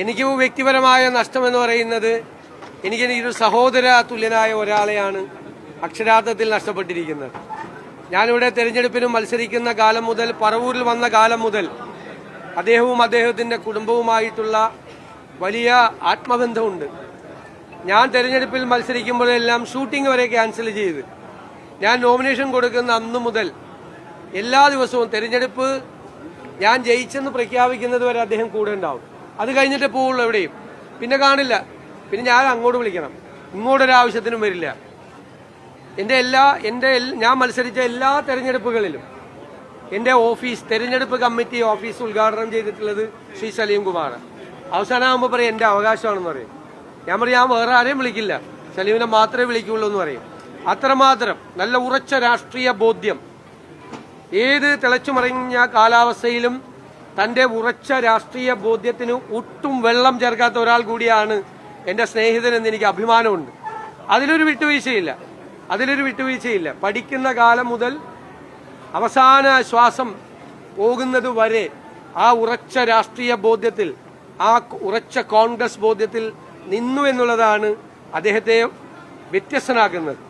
എനിക്ക് വ്യക്തിപരമായ നഷ്ടമെന്ന് പറയുന്നത് എനിക്കൊരു സഹോദര തുല്യനായ ഒരാളെയാണ് അക്ഷരാർത്ഥത്തിൽ നഷ്ടപ്പെട്ടിരിക്കുന്നത്. ഞാനിവിടെ തെരഞ്ഞെടുപ്പിന് മത്സരിക്കുന്ന കാലം മുതൽ, പറവൂരിൽ വന്ന കാലം മുതൽ അദ്ദേഹവും അദ്ദേഹത്തിന്റെ കുടുംബവുമായിട്ടുള്ള വലിയ ആത്മബന്ധമുണ്ട്. ഞാൻ തെരഞ്ഞെടുപ്പിൽ മത്സരിക്കുമ്പോഴെല്ലാം ഷൂട്ടിംഗ് വരെ ക്യാൻസൽ ചെയ്ത് ഞാൻ നോമിനേഷൻ കൊടുക്കുന്ന അന്നു മുതൽ എല്ലാ ദിവസവും തെരഞ്ഞെടുപ്പ് ഞാൻ ജയിച്ചെന്ന് പ്രഖ്യാപിക്കുന്നത് വരെ അദ്ദേഹം കൂടെ ഉണ്ടാവും. അത് കഴിഞ്ഞിട്ട് പോവുള്ളൂ എവിടെയും, പിന്നെ കാണില്ല. പിന്നെ ഞാൻ അങ്ങോട്ട് വിളിക്കണം, ഇങ്ങോട്ടൊരാവശ്യത്തിനും വരില്ല. ഞാൻ മത്സരിച്ച എല്ലാ തെരഞ്ഞെടുപ്പുകളിലും എന്റെ ഓഫീസ്, തെരഞ്ഞെടുപ്പ് കമ്മിറ്റി ഓഫീസ് ഉദ്ഘാടനം ചെയ്തിട്ടുള്ളത് ശ്രീ സലീം കുമാർ. അവസാനമാകുമ്പോൾ പറയും എന്റെ അവകാശമാണെന്ന് പറയും. ഞാൻ പറയും ഞാൻ വേറെ ആരെയും വിളിക്കില്ല, സലീമിനെ മാത്രമേ വിളിക്കുള്ളൂ എന്ന് പറയും. അത്രമാത്രം നല്ല ഉറച്ച രാഷ്ട്രീയ ബോധ്യം, ഏത് തിളച്ചുമറിഞ്ഞ കാലാവസ്ഥയിലും തന്റെ ഉറച്ച രാഷ്ട്രീയ ബോധ്യത്തിന് ഒട്ടും വെള്ളം ചേർക്കാത്ത ഒരാൾ കൂടിയാണ് എന്റെ സ്നേഹിതനെന്ന് എനിക്ക് അഭിമാനമുണ്ട്. അതിലൊരു വിട്ടുവീഴ്ചയില്ല. പഠിക്കുന്ന കാലം മുതൽ അവസാന ശ്വാസം പോകുന്നത് വരെ ആ ഉറച്ച രാഷ്ട്രീയ ബോധ്യത്തിൽ, ആ ഉറച്ച കോൺഗ്രസ് ബോധ്യത്തിൽ നിന്നു എന്നുള്ളതാണ് അദ്ദേഹത്തെ വ്യത്യസ്തനാക്കുന്നത്.